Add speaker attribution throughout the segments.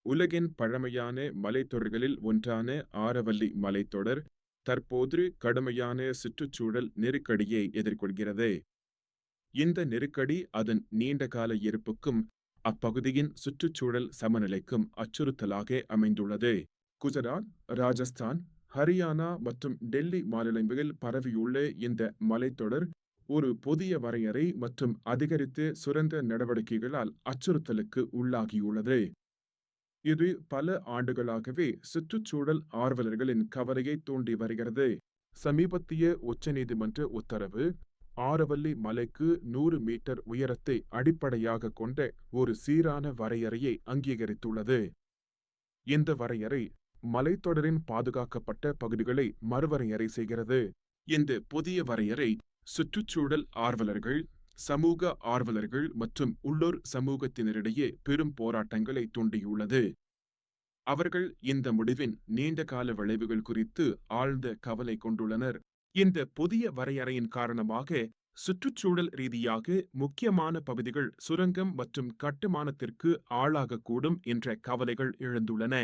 Speaker 1: உலகின் பழமையான மலைத்தொடர்களில் ஒன்றான ஆரவல்லி மலைத்தொடர் தற்போது கடுமையான சுற்றுச்சூழல் நெருக்கடியை எதிர்கொள்கிறது. இந்த நெருக்கடி அதன் நீண்டகால இருப்புக்கும் அப்பகுதியின் சுற்றுச்சூழல் சமநிலைக்கும் அச்சுறுத்தலாக அமைந்துள்ளது. குஜராத், ராஜஸ்தான், ஹரியானா மற்றும் டெல்லி மாநிலங்களில் பரவியுள்ள இந்த மலைத்தொடர் ஒரு புதிய வரையறை மற்றும் அதிகரித்த சுரங்க நடவடிக்கைகளால் அச்சுறுத்தலுக்கு உள்ளாகியுள்ளது. இது பல ஆண்டுகளாகவே சுற்றுச்சூழல் ஆர்வலர்களின் கவலையை தூண்டி வருகிறது. சமீபத்திய உச்சநீதிமன்ற உத்தரவு ஆரவல்லி மலைக்கு 100 மீட்டர் உயரத்தை அடிப்படையாக கொண்ட ஒரு சீரான வரையறையை அங்கீகரித்துள்ளது. இந்த வரையறை மலைத்தொடரின் பாதுகாக்கப்பட்ட பகுதிகளை மறுவரையறை செய்கிறது. இந்த புதிய வரையறை சுற்றுச்சூழல் ஆர்வலர்கள், சமூக ஆர்வலர்கள் மற்றும் உள்ளூர் சமூகத்தினரிடையே பெரும் போராட்டங்களை தூண்டியுள்ளது. அவர்கள் இந்த முடிவின் நீண்டகால விளைவுகள் குறித்து ஆழ்ந்த கவலை கொண்டுள்ளனர். இந்த புதிய வரையறையின் காரணமாக சுற்றுச்சூழல் ரீதியாக முக்கியமான பகுதிகள் சுரங்கம் மற்றும் கட்டுமானத்திற்கு ஆளாகக்கூடும் என்ற கவலைகள் எழுந்துள்ளன.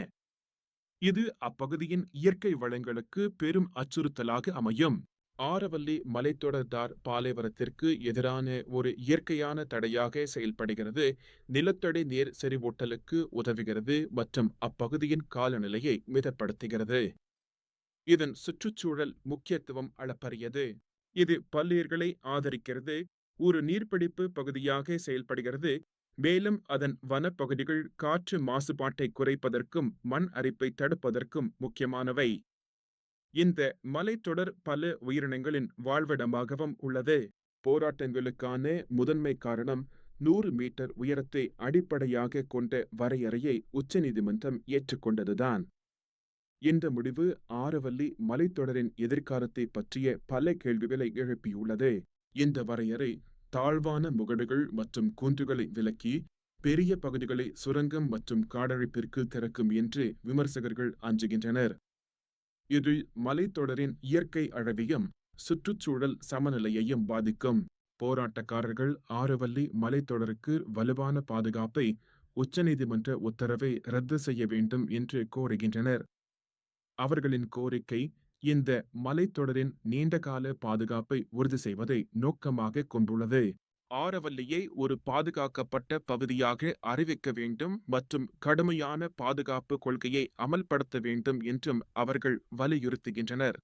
Speaker 1: இது அப்பகுதியின் இயற்கை வளங்களுக்கு பெரும் அச்சுறுத்தலாக அமையும். ஆரவல்லி மலைத்தொடர்தார் பாலைவனத்திற்கு எதிரான ஒரு இயற்கையான தடையாக செயல்படுகிறது, நிலத்தடி நீர் செறிவூட்டலுக்கு உதவுகிறது மற்றும் அப்பகுதியின் காலநிலையை மிதப்படுத்துகிறது. இதன் சுற்றுச்சூழல் முக்கியத்துவம் அளப்பரியது. இது பல்லுயிர்களை ஆதரிக்கிறது, ஒரு நீர்பிடிப்பு பகுதியாக செயல்படுகிறது, மேலும் அதன் வனப்பகுதிகள் காற்று மாசுபாட்டை குறைப்பதற்கும் மண் அரிப்பை தடுப்பதற்கும் முக்கியமானவை. இந்த மலைத்தொடர் பல உயிரினங்களின் வாழ்விடமாகவும் உள்ளது. போராட்டங்களுக்கான முதன்மை காரணம் 100 மீட்டர் உயரத்தை அடிப்படையாக கொண்ட வரையறையை உச்சநீதிமன்றம் ஏற்றுக்கொண்டதுதான். இந்த முடிவு ஆரவல்லி மலைத்தொடரின் எதிர்காலத்தை பற்றிய பல கேள்விகளை எழுப்பியுள்ளது. இந்த வரையறை தாழ்வான முகடுகள் மற்றும் குன்றுகளை விலக்கி பெரிய பகுதிகளை சுரங்கம் மற்றும் காடழிப்பிற்கு திறக்கும் என்று விமர்சகர்கள் அஞ்சுகின்றனர். இது மலைத்தொடரின் இயற்கை அழகையும் சுற்றுச்சூழல் சமநிலையையும் பாதிக்கும். போராட்டக்காரர்கள் ஆரவல்லி மலைத்தொடருக்கு வலுவான பாதுகாப்பை உச்சநீதிமன்ற உத்தரவை ரத்து செய்ய வேண்டும் என்று கோருகின்றனர். அவர்களின் கோரிக்கை இந்த மலைத்தொடரின் நீண்டகால பாதுகாப்பை உறுதி செய்வதை நோக்கமாக கொண்டுள்ளது. ஆரவல்லியை ஒரு பாதுகாக்கப்பட்ட பகுதியாக அறிவிக்க வேண்டும் மற்றும் கடுமையான பாதுகாப்பு கொள்கையை அமல்படுத்த வேண்டும் என்றும் அவர்கள் வலியுறுத்துகின்றனர்.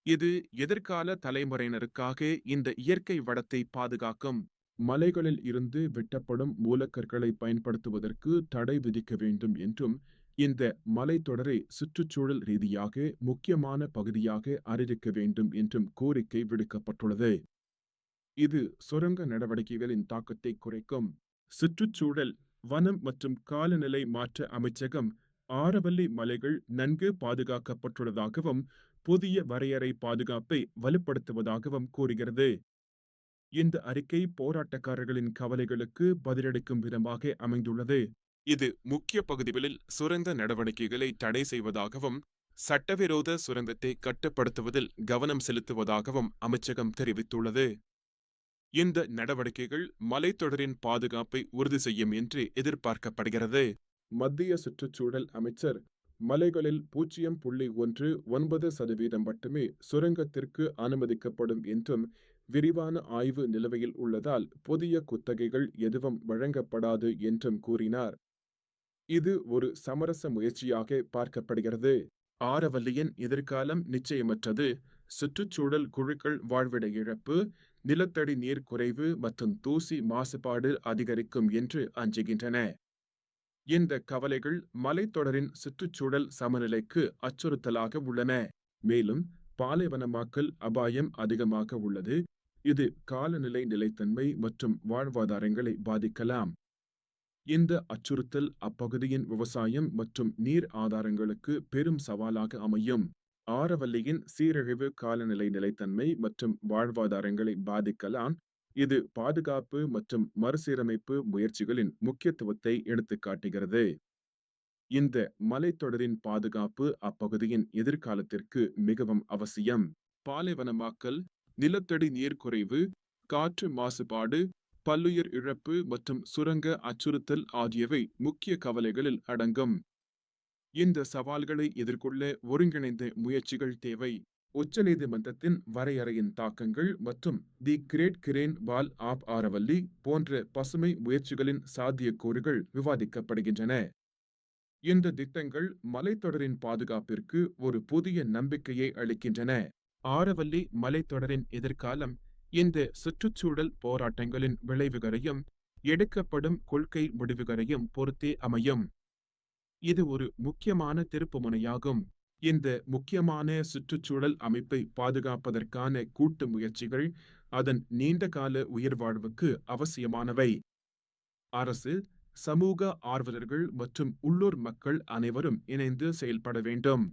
Speaker 1: இது எதிர்கால தலைமுறையினருக்காக இந்த இயற்கை வளத்தை பாதுகாக்கும். மலைகளில் இருந்து வெட்டப்படும் மூலக்கற்களை பயன்படுத்துவதற்கு தடை விதிக்க வேண்டும் என்றும், இந்த மலைத்தொடரை சுற்றுச்சூழல் ரீதியாக முக்கியமான பகுதியாக அறிவிக்க வேண்டும் என்றும் கோரிக்கை விடுக்கப்பட்டுள்ளது. இது சுரங்க நடவடிக்கைகளின் தாக்கத்தை குறைக்கும். சுற்றுச்சூழல், வனம் மற்றும் காலநிலை மாற்ற அமைச்சகம் ஆரவல்லி மலைகள் நன்கு பாதுகாக்கப்பட்டுள்ளதாகவும் புதிய வரையறை பாதுகாப்பை வலுப்படுத்துவதாகவும் கூறுகிறது. இந்த அறிக்கை போராட்டக்காரர்களின் கவலைகளுக்கு பதிலளிக்கும் விதமாக அமைந்துள்ளது. இது முக்கிய பகுதிகளில் சுரங்க நடவடிக்கைகளை தடை செய்வதாகவும் சட்டவிரோத சுரங்கத்தை கட்டுப்படுத்துவதில் கவனம் செலுத்துவதாகவும் அமைச்சகம் தெரிவித்துள்ளது. இந்த நடவடிக்கைகள் மலைத்தொடரின் பாதுகாப்பை உறுதி செய்யும் என்று எதிர்பார்க்கப்படுகிறது. மத்திய சுற்றுச்சூழல் அமைச்சர் மலைகளில் 0.19% மட்டுமே சுரங்கத்திற்கு அனுமதிக்கப்படும் என்றும் விரிவான ஆய்வு நிலுவையில் உள்ளதால் புதிய குத்தகைகள் எதுவும் வழங்கப்படாது என்றும் கூறினார். இது ஒரு சமரச முயற்சியாக பார்க்கப்படுகிறது. ஆரவல்லியின் எதிர்காலம் நிச்சயமற்றது. சுற்றுச்சூழல் குழுக்கள் வாழ்விட இழப்பு, நிலத்தடி நீர் குறைவு மற்றும் தூசி மாசுபாடு அதிகரிக்கும் என்று அஞ்சுகின்றன. இந்த கவலைகள் மலைத்தொடரின் சுற்றுச்சூழல் சமநிலைக்கு அச்சுறுத்தலாக உள்ளன. மேலும் பாலைவனமாக்கல் அபாயம் அதிகமாக உள்ளது. இது காலநிலை நிலைத்தன்மை மற்றும் வாழ்வாதாரங்களை பாதிக்கலாம். இந்த அச்சுறுத்தல் அப்பகுதியின் விவசாயம் மற்றும் நீர் ஆதாரங்களுக்கு பெரும் சவாலாக அமையும். ஆரவல்லியின் சீரழிவு காலநிலை நிலைத்தன்மை மற்றும் வாழ்வாதாரங்களை பாதிக்கலாம். இது பாதுகாப்பு மற்றும் மறுசீரமைப்பு முயற்சிகளின் முக்கியத்துவத்தை எடுத்துக்காட்டுகிறது. இந்த மலைத்தொடரின் பாதுகாப்பு அப்பகுதியின் எதிர்காலத்திற்கு மிகவும் அவசியம். பாலைவனமாக்கல், நிலத்தடி நீர் குறைவு, காற்று மாசுபாடு, பல்லுயிர் இழப்பு மற்றும் சுரங்க அச்சுறுத்தல் ஆகியவை முக்கிய கவலைகளில் அடங்கும். இந்த சவால்களை எதிர்கொள்ள ஒருங்கிணைந்த முயற்சிகள் தேவை. உச்சநீதிமன்றத்தின் வரையறையின் தாக்கங்கள் மற்றும் தி கிரேட் கிரேன் வால் ஆப் ஆரவல்லி போன்ற பசுமை முயற்சிகளின் சாத்தியக்கூறுகள் விவாதிக்கப்படுகின்றன. இந்த திட்டங்கள் மலைத்தொடரின் பாதுகாப்பிற்கு ஒரு புதிய நம்பிக்கையை அளிக்கின்றன. ஆரவல்லி மலைத்தொடரின் எதிர்காலம் இந்த சுற்றுச்சூழல் போராட்டங்களின் விளைவுகளையும் எடுக்கப்படும் கொள்கை முடிவுகளையும் பொறுத்தே அமையும். இது ஒரு முக்கியமான திருப்புமுனையாகும். இந்த முக்கியமான சுற்றுச்சூழல் அமைப்பை பாதுகாப்பதற்கான கூட்டு முயற்சிகள் அதன் நீண்டகால உயிர்வாழ்வுக்கு அவசியமானவை. அரசு, சமூக ஆர்வலர்கள் மற்றும் உள்ளூர் மக்கள் அனைவரும் இணைந்து செயல்பட வேண்டும்.